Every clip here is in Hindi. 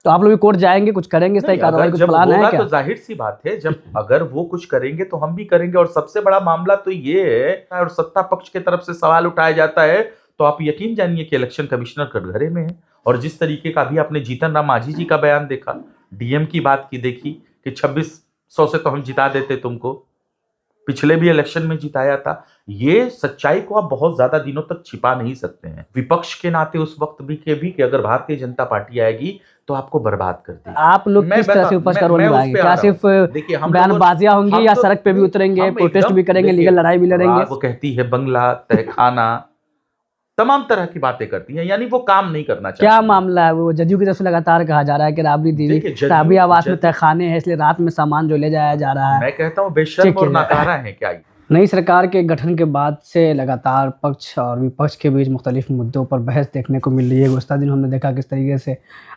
तो आप लोग भी कोर्ट जाएंगे, कुछ करेंगे, इस तरह की कार्रवाई, कुछ प्लान है क्या? तो जाहिर सी बात है, जब अगर वो कुछ करेंगे तो हम भी करेंगे। और सबसे बड़ा मामला तो ये है, और सत्ता पक्ष की तरफ से सवाल उठाया जाता है, तो आप यकीन जानिए कि इलेक्शन कमिश्नर कटघरे में है। और जिस तरीके का भी आपने जीतन राम मांझी जी का बयान देखा, डीएम की बात की देखी कि 2600 से तो हम जिता देते तुमको, पिछले भी इलेक्शन में जिताया था। ये सच्चाई को आप बहुत ज्यादा दिनों तक छिपा नहीं सकते हैं। विपक्ष के नाते उस वक्त भी कि अगर भारतीय जनता पार्टी आएगी तो आपको बर्बाद कर देगी। आप लोग किस तरह से विपक्ष का रोल निभाएंगे? क्या सिर्फ बयानबाजियां होंगी या सड़क पे भी उतरेंगे, प्रोटेस्ट भी करेंगे, लीगल लड़ाई भी लड़ेंगे? वो कहती है बंगला, तहखाना, तमाम तरह की बातें करती हैं, यानी वो काम नहीं करना चाहती। क्या मामला है? वो जदयू की तरफ से लगातार कहा जा रहा है कि राबड़ी देवी, राबड़ी आवास में तहखाने हैं, इसलिए रात में सामान जो ले जाया जा रहा है। मैं कहता हूँ बेशर्म और नाकारा है क्या ये? नई सरकार के गठन के बाद से लगातार पक्ष और विपक्ष के बीच मुख्तलिफ मुद्दों पर बहस देखने को मिल रही है। गुज़श्ता दिन हमने देखा किस तरीके से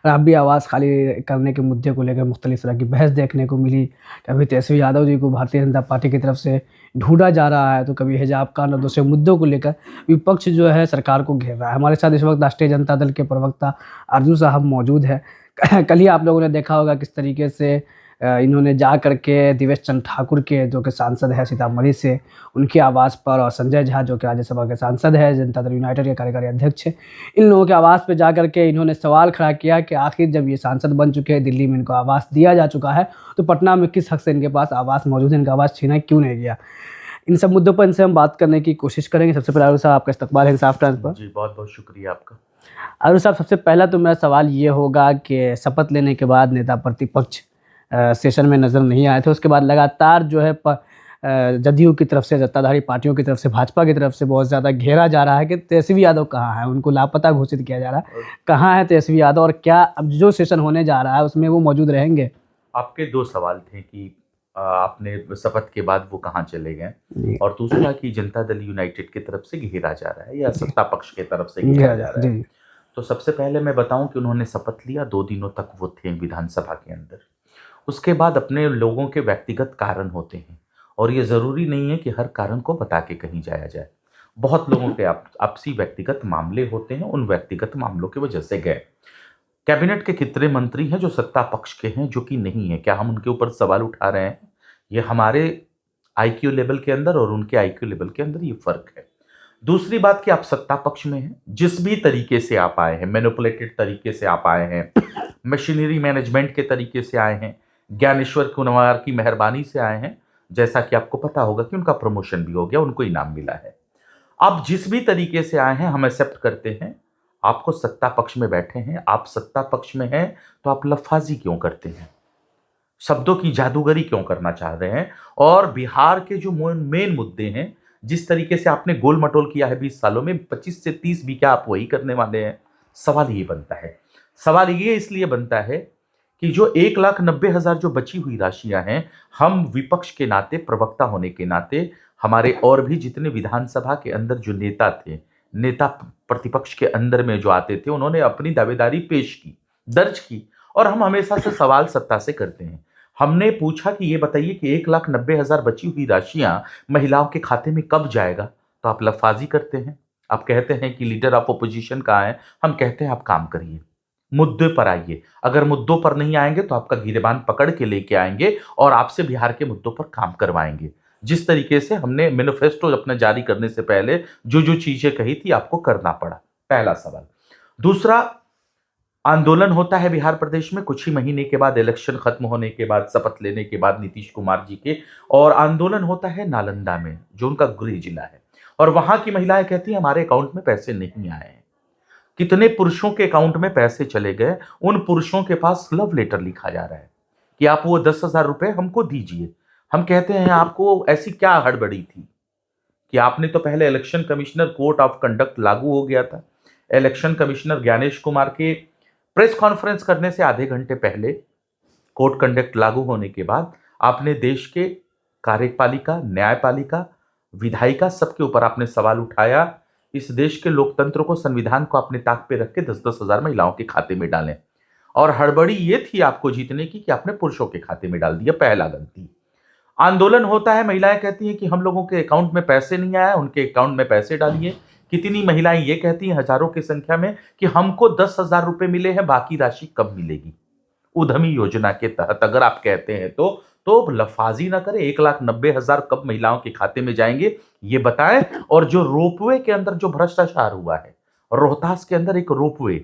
राबड़ी आवास खाली करने के मुद्दे को लेकर मुख्तलिफ तरह की बहस देखने को मिली। कभी तेजस्वी यादव जी को भारतीय जनता पार्टी की तरफ से ढूंढा जा रहा है, तो कभी हिजाब कानून और दूसरे मुद्दों को लेकर विपक्ष जो है सरकार को घेर रहा है। हमारे साथ इस वक्त राष्ट्रीय जनता दल के प्रवक्ता अर्जुन साहब मौजूद है। कल ही आप लोगों ने देखा होगा किस तरीके से इन्होंने जा करके दिवेश चंद्र ठाकुर के, जो कि सांसद है सीतामढ़ी से, उनके आवास पर, और संजय झा जो कि राज्यसभा के सांसद है, जनता दल यूनाइटेड के कार्यकारी अध्यक्ष है, इन लोगों के आवास पर जा करके इन्होंने सवाल खड़ा किया कि आखिर जब ये सांसद बन चुके हैं, दिल्ली में इनको आवास दिया जा चुका है, तो पटना में किस हक से इनके पास आवास मौजूद है, इनका आवास छीना क्यों नहीं गया? इन सब मुद्दों पर इनसे हम बात करने की कोशिश करेंगे। सबसे पहले साहब आपका इस्तकबाल है इंसाफ टाइम्स पर। जी बहुत बहुत शुक्रिया आपका। अरुण साहब, सबसे पहला तो मेरा सवाल ये होगा कि शपथ लेने के बाद नेता प्रतिपक्ष सेशन में नज़र नहीं आए थे, उसके बाद लगातार जो है जदयू की तरफ से, सत्ताधारी पार्टियों की तरफ से, भाजपा की तरफ से बहुत ज़्यादा घेरा जा रहा है कि तेजस्वी यादव कहाँ है, उनको लापता घोषित किया जा रहा है। कहाँ है तेजस्वी यादव, और क्या अब जो सेशन होने जा रहा है उसमें वो मौजूद रहेंगे? आपके दो सवाल थे कि आपने शपथ के बाद वो कहाँ चले गए, और दूसरा कि जनता दल यूनाइटेड की तरफ से घेरा जा रहा है या सत्ता पक्ष की तरफ से घेरा जा रहा है। तो सबसे पहले मैं बताऊं कि उन्होंने शपथ लिया, 2 दिनों तक वो थे विधानसभा के अंदर। उसके बाद अपने लोगों के व्यक्तिगत कारण होते हैं, और ये ज़रूरी नहीं है कि हर कारण को बता के कहीं जाया जाए। बहुत लोगों के आपसी व्यक्तिगत मामले होते हैं, उन व्यक्तिगत मामलों की वजह से गए। कैबिनेट के कितने मंत्री हैं जो सत्ता पक्ष के हैं, जो कि नहीं है? क्या हम उनके ऊपर सवाल उठा रहे हैं? ये हमारे आईक्यू लेवल के अंदर और उनके आईक्यू लेवल के अंदर ये फर्क है। दूसरी बात कि आप सत्ता पक्ष में हैं, जिस भी तरीके से आप आए हैं, मैनिपुलेटेड तरीके से आप आए हैं, मशीनरी मैनेजमेंट के तरीके से आए हैं, ज्ञानेश्वर कुमार की मेहरबानी से आए हैं, जैसा कि आपको पता होगा कि उनका प्रमोशन भी हो गया, उनको इनाम मिला है। आप जिस भी तरीके से आए हैं हम एक्सेप्ट करते हैं। आपको सत्ता पक्ष में बैठे हैं, आप सत्ता पक्ष में हैं, तो आप लफाजी क्यों करते हैं, शब्दों की जादूगरी क्यों करना चाह रहे हैं? और बिहार के जो मेन मुद्दे हैं, जिस तरीके से आपने गोल मटोल किया है 20 सालों में, 25 से 30 भी क्या आप वही करने वाले हैं? सवाल ये बनता है। सवाल ये इसलिए बनता है कि जो 1,90,000 जो बची हुई राशियां हैं, हम विपक्ष के नाते, प्रवक्ता होने के नाते, हमारे और भी जितने विधानसभा के अंदर जो नेता थे, नेता प्रतिपक्ष के अंदर में जो आते थे, उन्होंने अपनी दावेदारी पेश की, दर्ज की, और हम हमेशा से सवाल सत्ता से करते हैं। हमने पूछा कि ये बताइए कि 1,90,000 बची हुई राशियां महिलाओं के खाते में कब जाएगा? तो आप लफाजी करते हैं, आप कहते हैं कि लीडर ऑफ ओपोजिशन कहाँ है। हम कहते हैं आप काम करिए, मुद्दे पर आइए। अगर मुद्दों पर नहीं आएंगे तो आपका गिरेबान पकड़ के लेके आएंगे और आपसे बिहार के मुद्दों पर काम करवाएंगे। जिस तरीके से हमने मैनिफेस्टो अपने जारी करने से पहले जो जो चीजें कही थी, आपको करना पड़ा। पहला सवाल। दूसरा, आंदोलन होता है बिहार प्रदेश में कुछ ही महीने के बाद, इलेक्शन खत्म होने के बाद, शपथ लेने के बाद नीतीश कुमार जी के, और आंदोलन होता है नालंदा में, जो उनका गृह जिला है, और वहां की महिलाएं कहती हैं हमारे अकाउंट में पैसे नहीं आए हैं। कितने पुरुषों के अकाउंट में पैसे चले गए, उन पुरुषों के पास लव लेटर लिखा जा रहा है कि आप वो 10,000 रुपए हमको दीजिए। हम कहते हैं आपको ऐसी क्या हड़बड़ी थी कि आपने तो पहले election commissioner, code of conduct लागू हो गया था, इलेक्शन कमिश्नर ज्ञानेश कुमार के प्रेस कॉन्फ्रेंस करने से आधे घंटे पहले कोड कंडक्ट लागू होने के बाद आपने देश के कार्यपालिका, न्यायपालिका, विधायिका, सबके ऊपर आपने सवाल उठाया। इस देश के लोकतंत्र को, संविधान को अपने ताक पे रख के 10-10 हजार महिलाओं के खाते में डालें, और हड़बड़ी ये थी आपको जीतने की कि आपने पुरुषों के खाते में डाल दिया। पहला गलती। आंदोलन होता है, महिलाएं कहती हैं कि हम लोगों के अकाउंट में पैसे नहीं आया, उनके अकाउंट में पैसे डालिए। कितनी महिलाएं ये कहती हैं, हजारों की संख्या में, कि हमको 10,000 रुपए मिले हैं, बाकी राशि कब मिलेगी? उद्यमी योजना के तहत अगर आप कहते हैं तो लफाजी ना करें, 1,90,000 कब महिलाओं के खाते में जाएंगे ये बताएं। और जो रोपवे के अंदर जो भ्रष्टाचार हुआ है, रोहतास के अंदर एक रोपवे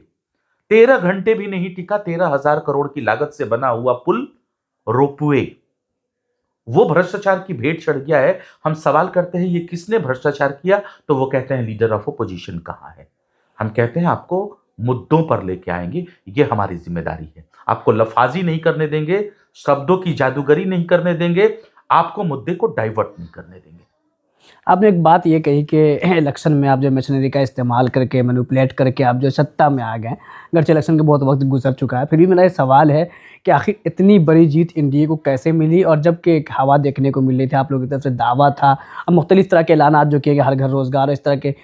13 घंटे भी नहीं टिका, 13,000 करोड़ की लागत से बना हुआ पुल रोपवे, वो भ्रष्टाचार की भेंट चढ़ गया है। हम सवाल करते हैं ये किसने भ्रष्टाचार किया, तो वो कहते हैं लीडर ऑफ अपोजिशन कहां है। हम कहते हैं आपको मुद्दों पर लेके आएंगे, ये हमारी जिम्मेदारी है। आपको लफाजी नहीं करने देंगे, शब्दों की जादूगरी नहीं करने देंगे, आपको मुद्दे को डाइवर्ट नहीं करने देंगे। आपने एक बात ये कही कि इलेक्शन में आप जो मशीनरी का इस्तेमाल करके मैनिपुलेट करके आप जो सत्ता में आ गए, अगरचे इलेक्शन के बहुत वक्त गुजर चुका है, फिर भी मेरा ये सवाल है कि आखिर इतनी बड़ी जीत एनडीए को कैसे मिली, और जबकि एक हवा देखने को मिल रही थी, आप लोगों की तरफ से दावा था और मुख्तलिफ तरह के ऐलानात जो किए गए, हर घर रोजगार, इस तरह के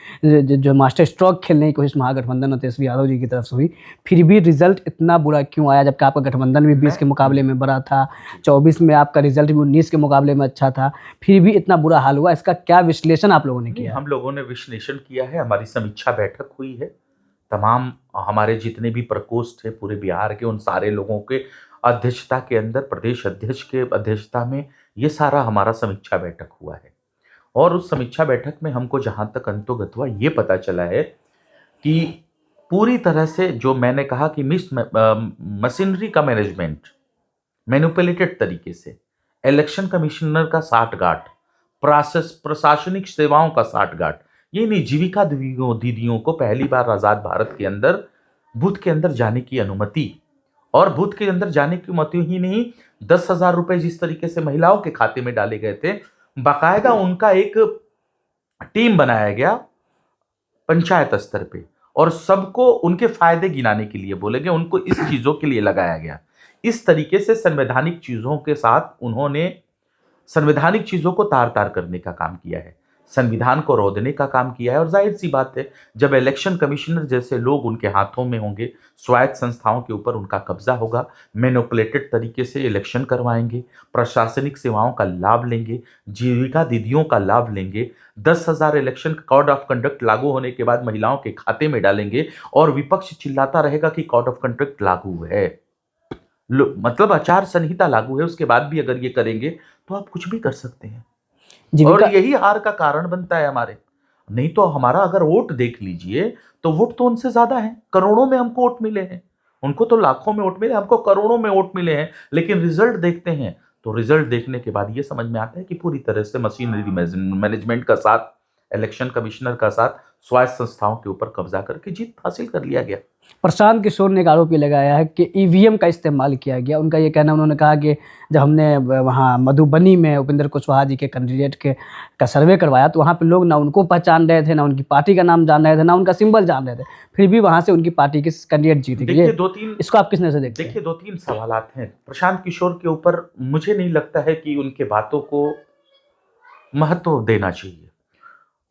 जो मास्टर स्ट्रोक खेलने की कोशिश महागठबंधन और तेजस्वी यादव जी की तरफ से हुई, फिर भी रिजल्ट इतना बुरा क्यों आया? जबकि आपका गठबंधन भी 20 के मुकाबले में बड़ा था, 24 में आपका रिजल्ट भी 19 के मुकाबले में अच्छा था, फिर भी इतना बुरा हाल हुआ, इसका क्या विश्लेषण आप लोगों ने किया? हम लोगों ने विश्लेषण किया है, हमारी समीक्षा बैठक हुई है, तमाम हमारे जितने भी प्रकोष्ठ है पूरे बिहार के, उन सारे लोगों के अध्यक्षता के अंदर, प्रदेश अध्यक्ष के अध्यक्षता में ये सारा हमारा समीक्षा बैठक हुआ है। और उस समीक्षा बैठक में हमको जहां तक अंतोगत्वा ये पता चला है कि पूरी तरह से जो मैंने कहा कि मशीनरी का मैनेजमेंट मैनिपुलेटेड तरीके से, इलेक्शन कमिश्नर का साठगांठ, प्रशासनिक सेवाओं का साठगांठ, ये नहीं, जीविका दीदियों को पहली बार आजाद भारत के अंदर बूथ के अंदर जाने की अनुमति, और बूथ के अंदर जाने की अनुमति ही नहीं, 10,000 रुपए जिस तरीके से महिलाओं के खाते में डाले गए थे, बाकायदा उनका एक टीम बनाया गया पंचायत स्तर पे, और सबको उनके फायदे गिनाने के लिए बोले गए, उनको इस चीजों के लिए लगाया गया। इस तरीके से संवैधानिक चीजों के साथ उन्होंने संवैधानिक चीजों को तार तार करने का काम किया है, संविधान को रौंदने का काम किया है। और जाहिर सी बात है, जब इलेक्शन कमिश्नर जैसे लोग उनके हाथों में होंगे, स्वायत्त संस्थाओं के ऊपर उनका कब्जा होगा, मैनिपुलेटेड तरीके से इलेक्शन करवाएंगे, प्रशासनिक सेवाओं का लाभ लेंगे, जीविका दीदियों का लाभ लेंगे, 10,000 इलेक्शन कोड ऑफ कंडक्ट लागू होने के बाद महिलाओं के खाते में डालेंगे, और विपक्ष चिल्लाता रहेगा कि कोड ऑफ कंडक्ट लागू है, मतलब आचार संहिता लागू है, उसके बाद भी अगर ये करेंगे तो आप कुछ भी कर सकते हैं। और यही हार का कारण बनता है हमारे। नहीं तो हमारा अगर वोट देख लीजिए तो वोट तो उनसे ज्यादा है, करोड़ों में हमको वोट मिले हैं, उनको तो लाखों में वोट मिले, हमको करोड़ों में वोट मिले हैं। लेकिन रिजल्ट देखते हैं तो रिजल्ट देखने के बाद ये समझ में आता है कि पूरी तरह से मशीनरी मैनेजमेंट का साथ, इलेक्शन कमिश्नर का साथ, स्वायत्त संस्थाओं के ऊपर कब्जा करके जीत हासिल कर लिया गया। प्रशांत किशोर ने एक आरोप ये लगाया है कि ईवीएम का इस्तेमाल किया गया। उनका ये कहना, उन्होंने कहा कि जब हमने वहाँ मधुबनी में उपेंद्र कुशवाहा जी के कैंडिडेट का सर्वे करवाया तो वहाँ पे लोग ना उनको पहचान रहे थे, ना उनकी पार्टी का नाम जान रहे थे, ना उनका सिंबल जान रहे थे, फिर भी वहाँ से उनकी पार्टी के कैंडिडेट जीते। देखिए इसको आप किस नजर से देखते हैं? देखिए 2-3 सवाल हैं प्रशांत किशोर के ऊपर। मुझे नहीं लगता है कि उनके बातों को महत्व देना चाहिए।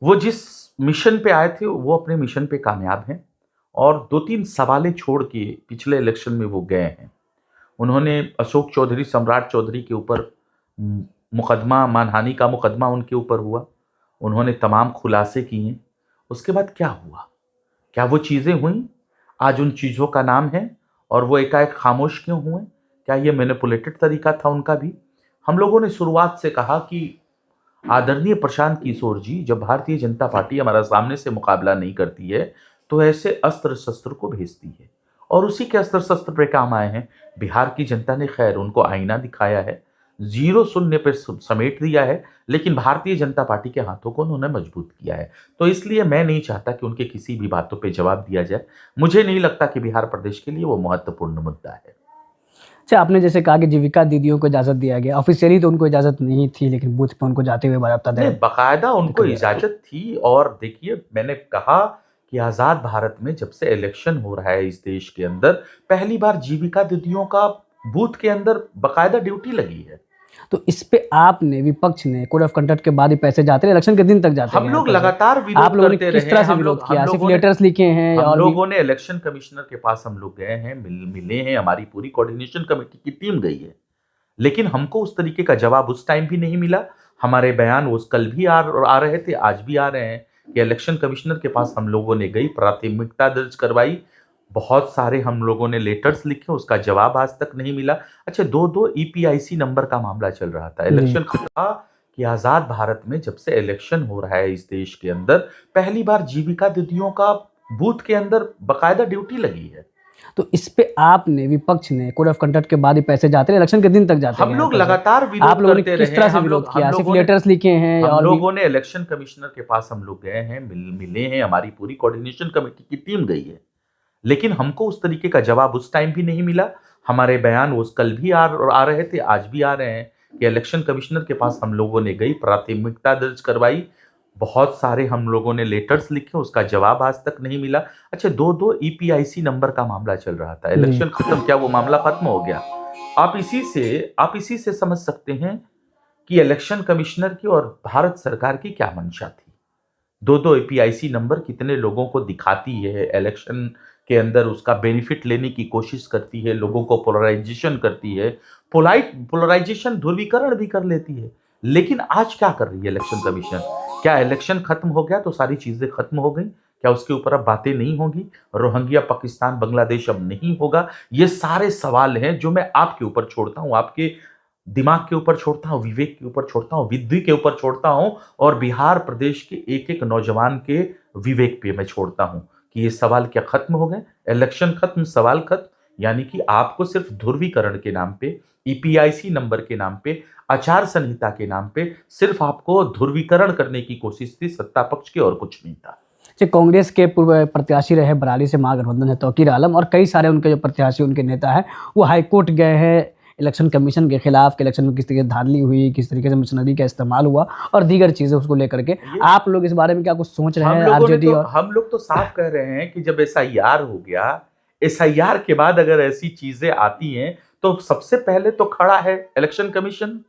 वो जिस मिशन पे आए थे वो अपने मिशन पे कामयाब हैं, और 2-3 सवालें छोड़ के पिछले इलेक्शन में वो गए हैं। उन्होंने अशोक चौधरी, सम्राट चौधरी के ऊपर मुकदमा, मानहानि का मुकदमा उनके ऊपर हुआ, उन्होंने तमाम खुलासे किए। उसके बाद क्या हुआ? क्या वो चीज़ें हुई? आज उन चीज़ों का नाम है और वो एकाएक खामोश क्यों हुए? क्या ये मैनिपुलेटेड तरीका था उनका भी? हम लोगों ने शुरुआत से कहा कि आदरणीय प्रशांत किशोर जी, जब भारतीय जनता पार्टी हमारा सामने से मुकाबला नहीं करती है तो ऐसे अस्त्र शस्त्र को भेजती है, और उसी के अस्त्र शस्त्र पे काम आए हैं। बिहार की जनता ने खैर उनको आईना दिखाया है, 0-0 पे समेट दिया है, लेकिन भारतीय जनता पार्टी के हाथों को उन्होंने मजबूत किया है। तो इसलिए मैं नहीं चाहता कि उनके किसी भी बातों पे जवाब दिया जाए। मुझे नहीं लगता कि बिहार प्रदेश के लिए वो महत्वपूर्ण मुद्दा है। अच्छा, आपने जैसे कहा कि जीविका दीदियों को इजाजत दिया गया, ऑफिशियली तो उनको इजाजत नहीं थी, लेकिन बूथ पे उनको जाते हुए बाकायदा बाकायदा उनको इजाजत थी। और देखिए, मैंने कहा कि आजाद भारत में जब से इलेक्शन हो रहा है इस देश के अंदर, पहली बार जीविका दीदियों का बूथ के अंदर बाकायदा ड्यूटी लगी है। तो इस पे आपने, विपक्ष ने, कोड ऑफ कंडक्ट के बाद ही पैसे जाते रहे, इलेक्शन के दिन तक जाते हम लोग लगातार विरोध आप लोगों ने करते किस रहे तरह हैं। से विरोध किया? सिर्फ लेटर्स लिखे हैं? हम लोगों ने इलेक्शन कमिश्नर के पास हम लोग गए हैं, मिले हैं, हमारी पूरी कोऑर्डिनेशन कमेटी की टीम गई है, लेकिन हमको उस तरीके का जवाब उस टाइम भी नहीं मिला। हमारे बयान उस कल भी आ रहे थे, आज भी आ रहे हैं कि इलेक्शन कमिश्नर के पास हम लोगों ने गई, प्राथमिकता दर्ज करवाई, बहुत सारे हम लोगों ने लेटर्स लिखे, उसका जवाब आज तक नहीं मिला। अच्छा, 2-2 ईपीआईसी नंबर का मामला चल रहा था, इलेक्शन था कि आजाद भारत में जब से इलेक्शन हो रहा है इस देश के अंदर, पहली बार जीविका दीदियों का बूथ के अंदर बकायदा ड्यूटी लगी है। तो इस पे आपने, विपक्ष ने, कोड ऑफ कंडक्ट के बाद ही पैसे जाते हैं, इलेक्शन के दिन तक जाते हैं। हम लोग लगातार आप विरोध लोगों ने करते किस रहे तरह हैं। से विरोध किया? सिर्फ लेटर्स लिखे हैं? हम और लोगों ने इलेक्शन कमिश्नर के पास हम लोग गए हैं, मिले हैं, हमारी पूरी कोऑर्डिनेशन कमेटी की टीम गई है, लेकिन हमको उस तरीके का जवाब उस टाइम भी नहीं मिला। हमारे बयान वो कल भी आ रहे थे, आज भी आ रहे हैं कि इलेक्शन कमिश्नर के पास हम लोगों ने गई, प्राथमिकता दर्ज करवाई, बहुत सारे हम लोगों ने लेटर्स लिखे, उसका जवाब आज तक नहीं मिला। अच्छा, 2-2 ईपीआईसी नंबर का मामला चल रहा था, इलेक्शन खत्म, क्या वो मामला खत्म हो गया? आप इसी से समझ सकते हैं कि इलेक्शन कमिश्नर की और भारत सरकार की क्या मंशा थी। 2-2 एपीआईसी नंबर कितने लोगों को दिखाती है, इलेक्शन के अंदर उसका बेनिफिट लेने की कोशिश करती है, लोगों को पोलराइजेशन करती है, पोलराइजेशन ध्रुवीकरण भी कर लेती है। लेकिन आज क्या कर रही है इलेक्शन कमीशन? क्या इलेक्शन खत्म हो गया तो सारी चीजें खत्म हो गई? क्या उसके ऊपर अब बातें नहीं होगी? रोहिंग्या, पाकिस्तान, बांग्लादेश अब नहीं होगा? ये सारे सवाल हैं जो मैं आपके ऊपर छोड़ता हूं, आपके दिमाग के ऊपर छोड़ता हूं, विवेक के ऊपर छोड़ता हूं, बुद्धि के ऊपर छोड़ता हूं, और बिहार प्रदेश के एक एक नौजवान के विवेक पे मैं छोड़ता हूं कि ये सवाल क्या खत्म हो गए? इलेक्शन खत्म, सवाल खत्म। यानी कि आपको सिर्फ ध्रुवीकरण के नाम पे, ईपीआईसी नंबर के नाम पे, आचार संहिता के नाम पे सिर्फ आपको ध्रुवीकरण करने की कोशिश थी सत्ता पक्ष की, और कुछ नहीं था। कांग्रेस के पूर्व प्रत्याशी रहे बराली से महागठबंधन है तौकीर आलम, और कई सारे उनके जो प्रत्याशी, उनके नेता हैं, वो हाईकोर्ट गए हैं इलेक्शन कमीशन के खिलाफ कि इलेक्शन में किस तरीके से धांधली हुई, किस तरीके से मशीनरी का इस्तेमाल हुआ और दीगर चीजें उसको लेकर के। आप लोग इस बारे में क्या कुछ सोच रहे हैं? आरजेडी और हम लोग तो साफ कह रहे हैं कि जब एसआईआर हो गया, एसआईआर के बाद अगर ऐसी चीजें आती हैं तो सबसे पहले तो खड़ा है इलेक्शन कमीशन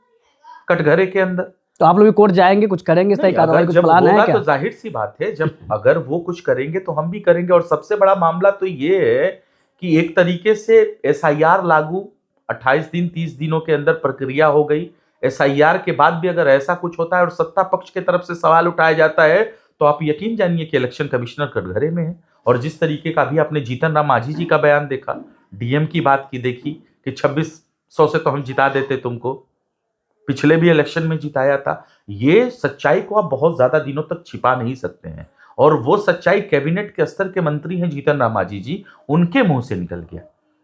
कटघरे के अंदर। तो आप लोग भी कोर्ट जाएंगे, कुछ करेंगे, इस तरह की कार्रवाई, कुछ प्लान है क्या? तो जाहिर सी बात है, जब अगर वो कुछ करेंगे तो हम भी करेंगे। और सबसे बड़ा मामला तो ये है कि एक तरीके से एसआईआर लागू 28 दिन 30 दिनों के अंदर प्रक्रिया हो गई। एसआईआर के बाद भी अगर ऐसा कुछ होता है और सत्ता पक्ष की तरफ से सवाल उठाया जाता है तो आप यकीन जानिए कि इलेक्शन कमिश्नर कटघरे में है। और जिस तरीके का भी आपने जीतन राम मांझी जी का बयान देखा, डीएम की बात की देखी कि 2600 से तो हम जिता देते तुमको, पिछले भी इलेक्शन में जिताया था। ये सच्चाई को आप बहुत ज्यादा दिनों तक छिपा नहीं सकते हैं, और वो सच्चाई कैबिनेट के स्तर के मंत्री हैं जीतन राम मांझी जी, उनके मुंह से निकल गया।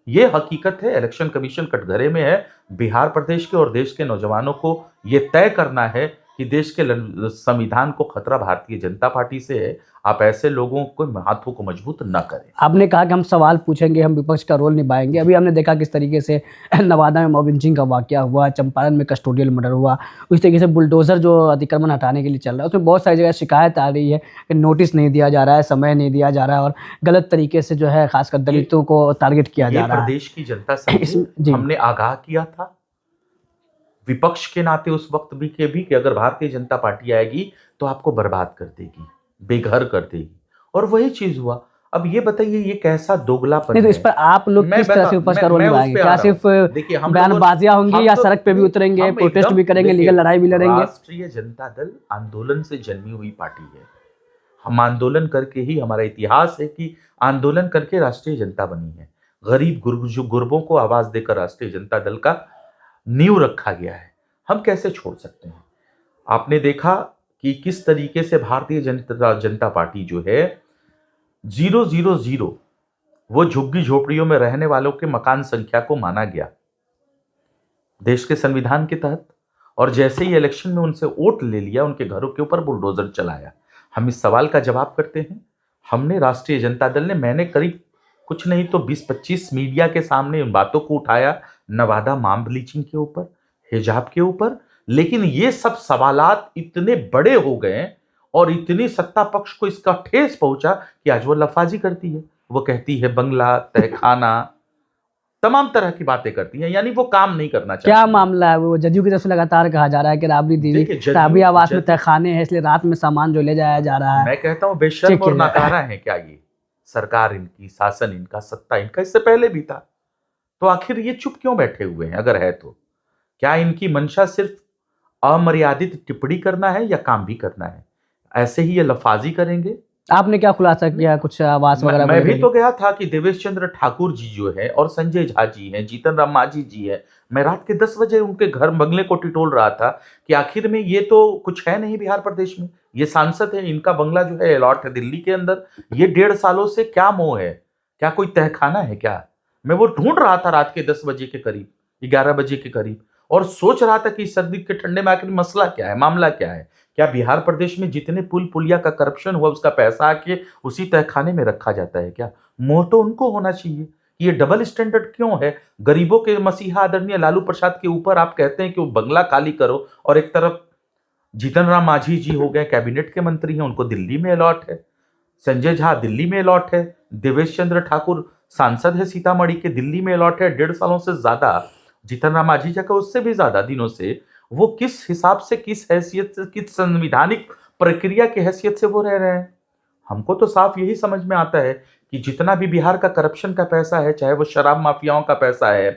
ये हकीकत है, इलेक्शन कमीशन कटघरे में है। बिहार प्रदेश के और देश के नौजवानों को ये तय करना है कि देश के संविधान को खतरा भारतीय जनता पार्टी से है। आप ऐसे लोगों को हाथों को मजबूत न करें। आपने कहा कि हम सवाल पूछेंगे, हम विपक्ष का रोल निभाएंगे। अभी हमने देखा किस तरीके से नवादा में मॉब लिंचिंग का वाकया हुआ, चंपारण में कस्टोडियल मर्डर हुआ, उस तरीके से बुलडोजर जो अतिक्रमण हटाने के लिए चल रहा है, उसमें बहुत सारी जगह शिकायत आ रही है कि नोटिस नहीं दिया जा रहा है, समय नहीं दिया जा रहा है, और गलत तरीके से जो है खासकर दलितों को टारगेट किया जा रहा है। प्रदेश की जनता से हमने आगाह किया था विपक्ष के नाते उस वक्त भी कि अगर भारतीय जनता पार्टी आएगी तो आपको बर्बाद कर देगी, बेघर कर देगी, और वही चीज हुआ। अब ये बताइए ये कैसा दोगलापन है? तो इस पर आप लोग किस तरह से विपक्ष का रोल निभाएंगे? क्या सिर्फ बयानबाजियां होंगी या सड़क पे भी उतरेंगे, प्रोटेस्ट भी करेंगे, लीगल लड़ाई भी लड़ेंगे? राष्ट्रीय जनता दल आंदोलन से जन्मी हुई पार्टी है। हम आंदोलन करके ही, हमारा इतिहास है कि आंदोलन करके राष्ट्रीय जनता बनी है। गरीब गुरबों को आवाज देकर राष्ट्रीय जनता दल का नींव रखा गया है। हम कैसे छोड़ सकते हैं? आपने देखा कि किस तरीके से भारतीय जनता पार्टी जो है 000 वो झुग्गी झोपड़ियों में रहने वालों के मकान संख्या को माना गया देश के संविधान के तहत, और जैसे ही इलेक्शन में उनसे वोट ले लिया, उनके घरों के ऊपर बुलडोजर चलाया। हम इस सवाल का जवाब करते हैं। हमने, राष्ट्रीय जनता दल ने, मैंने करीब कुछ नहीं तो 20-25 मीडिया के सामने उन बातों को उठाया, नवादा मॉब लिंचिंग के ऊपर, हिजाब के ऊपर। लेकिन ये सब सवालात इतने बड़े हो गए और इतनी सत्ता पक्ष को इसका ठेस पहुंचा कि आज वो लफाजी करती है। वो कहती है बंगला, तहखाना, तमाम तरह की बातें करती है, यानी वो काम नहीं करना चाहती। क्या मामला है? वो जदयू की तरफ से लगातार कहा जा रहा है कि राबड़ी दीदी, राबड़ी आवास में तहखाने हैं, इसलिए रात में सामान जो ले जाया जा रहा है। मैं कहता हूँ बेशर्म और नाकारा है क्या ये? सरकार इनकी, शासन इनका, सत्ता इनका इससे पहले भी था, तो आखिर ये चुप क्यों बैठे हुए हैं? अगर है तो क्या इनकी मंशा सिर्फ अमर्यादित टिप्पणी करना है या काम भी करना है? ऐसे ही ये लफाजी करेंगे आपने क्या खुलासा किया, कुछ आवास वगैरह मैं भी बोले? तो गया था कि देवेश चंद्र ठाकुर जी जो है और संजय झा जी हैं, जीतन राम मांझी जी है, मैं रात के 10 बजे उनके घर बंगले को टिटोल रहा था कि आखिर में ये तो कुछ है नहीं बिहार प्रदेश में, ये सांसद है, इनका बंगला जो है अलॉट है दिल्ली के अंदर, ये 1.5 सालों से क्या मोह है, क्या कोई तहखाना है क्या? मैं वो ढूंढ रहा था रात के 10 बजे के करीब, 11 बजे के करीब, और सोच रहा था कि इस सर्दी के ठंडे में आखिर मसला क्या है, मामला क्या है? क्या बिहार प्रदेश में जितने पुल पुलिया का करप्शन हुआ उसका पैसा आके उसी तहखाने में रखा जाता है क्या? मोह तो उनको होना चाहिए। ये डबल स्टैंडर्ड क्यों है? गरीबों के मसीहा आदरणीय लालू प्रसाद के ऊपर आप कहते हैं कि वो बंगला खाली करो, और एक तरफ जीतन राम मांझी जी हो गए, कैबिनेट के मंत्री हैं, उनको दिल्ली में अलॉट है, संजय झा दिल्ली में अलॉट है, देवेश चंद्र ठाकुर सांसद है सीतामढ़ी के, दिल्ली में अलॉट है 1.5 सालों से ज्यादा, जीतन राम मांझी जी का उससे भी ज्यादा दिनों से, वो किस हिसाब से, किस हैसियत से, किस संविधानिक प्रक्रिया की हैसियत से वो रह रहे हैं? हमको तो साफ यही समझ में आता है कि जितना भी बिहार का करप्शन का पैसा है, चाहे वो शराब माफियाओं का पैसा है,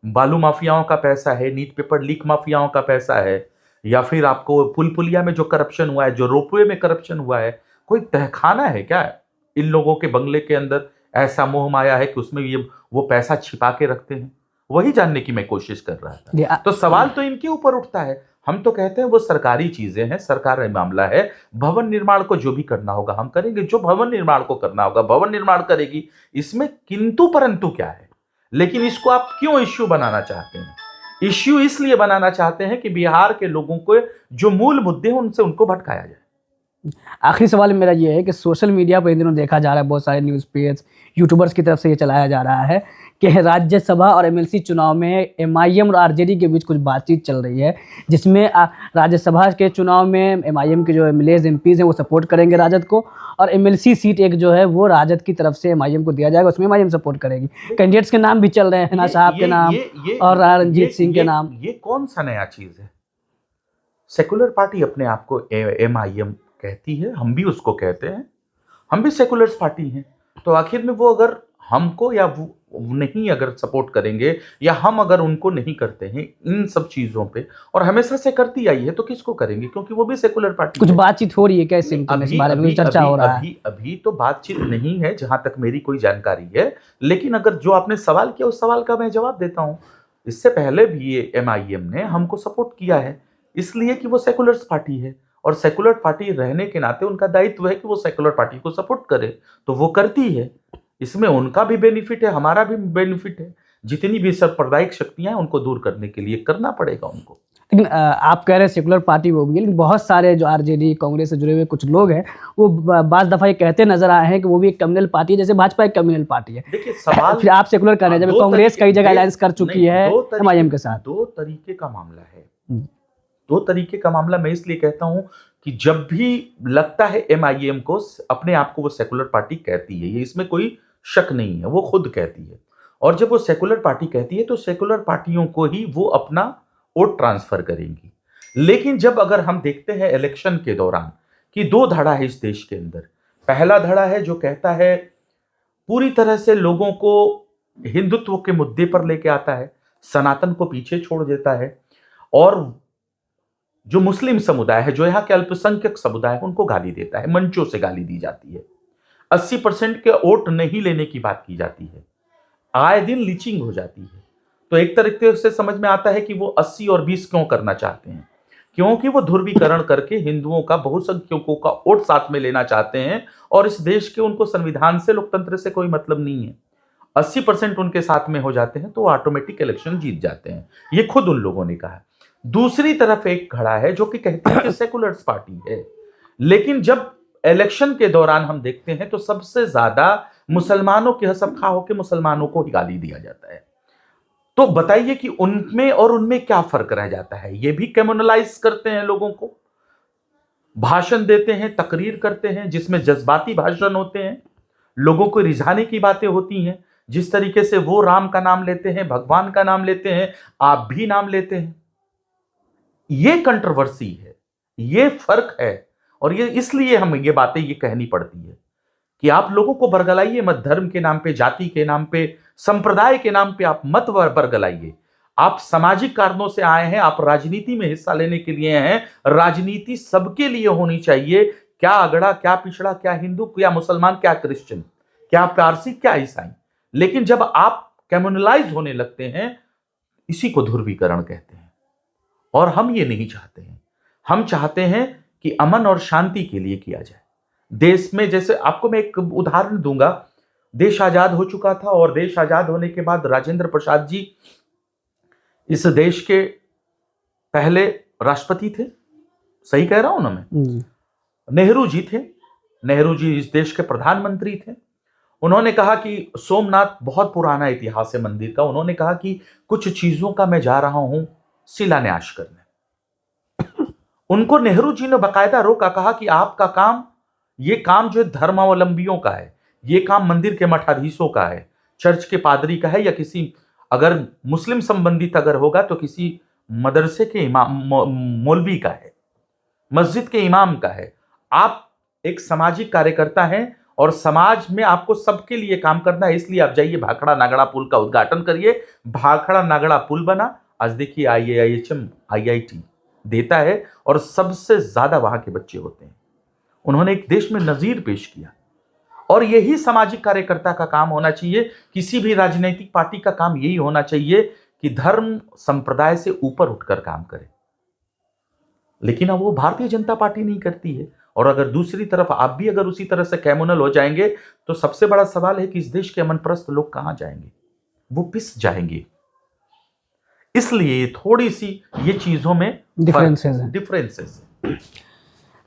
बालू माफियाओं का पैसा है, नीट पेपर लीक माफियाओं का पैसा है, या फिर आपको पुल पुलिया में जो करप्शन हुआ है, जो रोपवे में करप्शन हुआ है, कोई तहखाना है क्या इन लोगों के बंगले के अंदर? ऐसा मोह माया है कि उसमें ये वो पैसा छिपा के रखते हैं, वही जानने की मैं कोशिश कर रहा था। तो सवाल तो इनके ऊपर उठता है। हम तो कहते हैं वो सरकारी चीजें हैं, सरकारी मामला है, भवन निर्माण को जो भी करना होगा हम करेंगे, जो भवन निर्माण को करना होगा भवन निर्माण करेगी, इसमें किंतु परंतु क्या है? लेकिन इसको आप क्यों इश्यू बनाना चाहते हैं? इश्यू इसलिए बनाना चाहते हैं कि बिहार के लोगों को जो मूल मुद्दे हैं उनसे उनको भटकाया जाए। आखिरी सवाल मेरा ये है कि सोशल मीडिया पर इन दिनों देखा जा रहा है, बहुत सारे न्यूज़ पेज, यूट्यूबर्स की तरफ से ये चलाया जा रहा है कि राज्यसभा और एमएलसी चुनाव में एमआईएम और आरजेडी के बीच कुछ बातचीत चल रही है, जिसमें राज्यसभा के चुनाव में एमआईएम के जो एमएलएज एमपीज हैं वो सपोर्ट करेंगे राजद को, और एमएलसी सीट एक जो है वो राजद की तरफ से एमआईएम को दिया जाएगा, उसमें एमआईएम सपोर्ट करेगी। कैंडिडेट्स के नाम भी चल रहे हैं, हिना साहब के नाम और रणजीत सिंह के नाम। ये कौन सा नया चीज है? सेकुलर पार्टी अपने आप को एमआईएम कहती है, हम भी उसको कहते हैं, हम भी सेकुलर्स पार्टी हैं। तो आखिर में वो अगर हमको या वो नहीं अगर सपोर्ट करेंगे, या हम अगर उनको नहीं करते हैं इन सब चीजों पे, और हमेशा से करती आई है, तो किसको करेंगे? क्योंकि वो भी सेकुलर पार्टी। कुछ बातचीत हो रही है कैसे इस बारे में चर्चा हो रहा है? अभी तो बातचीत नहीं है जहां तक मेरी कोई जानकारी है, लेकिन अगर जो आपने सवाल किया उस सवाल का मैं जवाब देता हूं। इससे पहले भी ये एमआईएम ने हमको सपोर्ट किया है, इसलिए कि वो सेकुलर्स पार्टी है, और सेकुलर पार्टी रहने के नाते उनका दायित्व है कि वो सेकुलर पार्टी को सपोर्ट करे, तो वो करती है। इसमें उनका भी बेनिफिट है, हमारा भी बेनिफिट है। जितनी भी सांप्रदायिक शक्तियां हैं उनको दूर करने के लिए करना पड़ेगा उनको। लेकिन आप कह रहे हैं सेकुलर पार्टी होगी, लेकिन बहुत सारे जो आरजेडी कांग्रेस से जुड़े हुए कुछ लोग हैं वो बाज़ दफ़ा ये कहते नजर आए हैं कि वो भी एक कम्युनल पार्टी है, जैसे भाजपा एक कम्युनल पार्टी है। देखिए सवाल फिर आप सेकुलर कर रहे हैं, जब कांग्रेस कई जगह अलायंस कर चुकी है एमआईएम के साथ। दो तरीके का मामला है, दो तरीके का मामला। मैं इसलिए कहता हूं कि जब भी लगता है एमआईएम को अपने आप को वो सेकुलर पार्टी कहती है, ये इसमें कोई शक नहीं है, वो खुद कहती है, और जब वो सेकुलर पार्टी कहती है तो सेकुलर पार्टियों को ही वो अपना वोट ट्रांसफर करेंगी। लेकिन जब अगर हम देखते हैं इलेक्शन के दौरान कि दो धड़ा है इस देश के अंदर, पहला धड़ा है जो कहता है पूरी तरह से लोगों को हिंदुत्व के मुद्दे पर लेके आता है, सनातन को पीछे छोड़ देता है, और जो मुस्लिम समुदाय है, जो यहाँ के अल्पसंख्यक समुदाय है, उनको गाली देता है, मंचों से गाली दी जाती है, 80% के वोट नहीं लेने की बात की जाती है, आए दिन लीचिंग हो जाती है। तो एक तरीके से समझ में आता है कि वो 80 और 20 क्यों करना चाहते हैं, क्योंकि वो ध्रुवीकरण करके हिंदुओं का, बहुसंख्यकों का वोट साथ में लेना चाहते हैं, और इस देश के उनको संविधान से, लोकतंत्र से कोई मतलब नहीं है। 80% उनके साथ में हो जाते हैं तो ऑटोमेटिक इलेक्शन जीत जाते हैं, ये खुद उन लोगों ने कहा। दूसरी तरफ एक खड़ा है जो कि कहती है कि सेकुलर्स पार्टी है, लेकिन जब इलेक्शन के दौरान हम देखते हैं तो सबसे ज्यादा मुसलमानों के हसब खा होकर मुसलमानों को गाली दिया जाता है। तो बताइए कि उनमें और उनमें क्या फर्क रह जाता है? ये भी कम्युनलाइज करते हैं, लोगों को भाषण देते हैं, तकरीर करते हैं, जिसमें जज्बाती भाषण होते हैं, लोगों को रिझाने की बातें होती हैं। जिस तरीके से वो राम का नाम लेते हैं, भगवान का नाम लेते हैं, आप भी नाम लेते हैं। ये कंट्रोवर्सी है, ये फर्क है, और ये इसलिए हम ये बातें ये कहनी पड़ती है कि आप लोगों को बरगलाइए मत, धर्म के नाम पे, जाति के नाम पे, संप्रदाय के नाम पे आप मत बरगलाइए। आप सामाजिक कारणों से आए हैं, आप राजनीति में हिस्सा लेने के लिए हैं, राजनीति सबके लिए होनी चाहिए। क्या अगड़ा, क्या पिछड़ा, क्या हिंदू, क्या मुसलमान, क्या क्रिश्चियन, क्या पारसी, क्या ईसाई। लेकिन जब आप कम्युनलाइज होने लगते हैं, इसी को ध्रुवीकरण कहते हैं। और हम ये नहीं चाहते हैं। हम चाहते हैं कि अमन और शांति के लिए किया जाए देश में। जैसे आपको मैं एक उदाहरण दूंगा, देश आजाद हो चुका था और देश आजाद होने के बाद राजेंद्र प्रसाद जी इस देश के पहले राष्ट्रपति थे, सही कह रहा हूं ना मैं? नेहरू जी थे, नेहरू जी इस देश के प्रधानमंत्री थे। उन्होंने कहा कि सोमनाथ बहुत पुराना इतिहास है मंदिर का, उन्होंने कहा कि कुछ चीजों का मैं जा रहा हूं शिलान्यास करने। उनको नेहरू जी ने बाकायदा रोका, कहा कि आपका काम, ये काम जो धर्मावलंबियों का है, ये काम मंदिर के मठाधीशों का है, चर्च के पादरी का है, या किसी अगर मुस्लिम संबंधित अगर होगा तो किसी मदरसे के इमाम मौलवी का है, मस्जिद के इमाम का है। आप एक सामाजिक कार्यकर्ता हैं और समाज में आपको सबके लिए काम करना है, इसलिए आप जाइए भाखड़ा नागड़ा पुल का उद्घाटन करिए। भाखड़ा नागड़ा पुल बना, आज देखिए IIHM IIT देता है और सबसे ज्यादा वहां के बच्चे होते हैं। उन्होंने एक देश में नजीर पेश किया और यही सामाजिक कार्यकर्ता का काम होना चाहिए। किसी भी राजनीतिक पार्टी का काम यही होना चाहिए कि धर्म संप्रदाय से ऊपर उठकर काम करे। लेकिन अब वो भारतीय जनता पार्टी नहीं करती है। और अगर दूसरी तरफ आप भी अगर उसी तरह से कम्युनल हो जाएंगे तो सबसे बड़ा सवाल है कि इस देश के अमनप्रस्त लोग कहां जाएंगे? वो पिस जाएंगे। इसलिए थोड़ी सी ये चीजों में डिफरेंसेस है।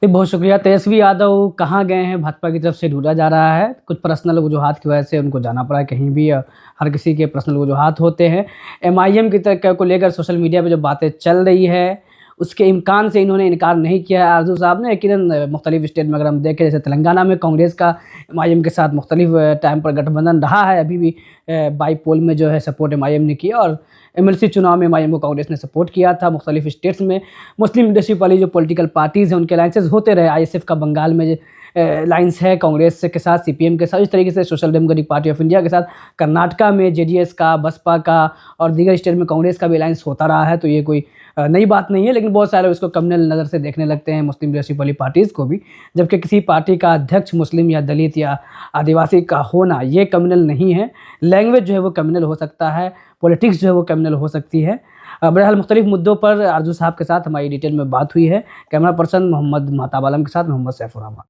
बहुत शुक्रिया। तेजस्वी यादव कहाँ गए हैं, भाजपा की तरफ से ढूंढा जा रहा है। कुछ पर्सनल वजूहात की वजह से उनको जाना पड़ा है कहीं भी, हर किसी के पर्सनल वजूहात होते हैं। MIM की तरफ को लेकर सोशल मीडिया पे जो बातें चल रही है उसके इम्कान से इन्होंने इनकार नहीं किया है आरजू साहब ने। यकीनन मुख्तलिफ स्टेट में अगर हम देखें, जैसे तेलंगाना में कांग्रेस का MIM के साथ मुख्तलिफ टाइम पर गठबंधन रहा है, अभी भी बाई पोल में जो है सपोर्ट MIM ने किया, और MLC चुनाव में MIM को कांग्रेस ने सपोर्ट किया था। मुख्तलिफ स्टेट्स में मुस्लिम लीडरशिप वाली जो पॉलिटिकल पार्टीज़ हैं उनके अलाइंसेस होते रहे। ISF का बंगाल में लाइंस है कांग्रेस के साथ, CPM के साथ, इस तरीके से social democratic party of India के साथ कर्नाटका में JDS का, बसपा का और दीगर स्टेट में कांग्रेस का भी अलाइंस होता रहा है। तो ये कोई नई बात नहीं है, लेकिन बहुत सारे उसको कम्युनल नज़र से देखने लगते हैं मुस्लिम लीडरशिप वाली पार्टीज़ को भी, जबकि किसी पार्टी का अध्यक्ष मुस्लिम या दलित या आदिवासी का होना ये कम्युनल नहीं है। लैंग्वेज जो है वो कम्युनल हो सकता है, पॉलिटिक्स जो है वो कम्युनल हो सकती है। बहरहाल मुख्तलिफ मुद्दों पर आरजू साहब के साथ हमारी डिटेल में बात हुई है। कैमरा पर्सन मोहम्मद महताब आलम के साथ मोहम्मद सैफुर रहमान।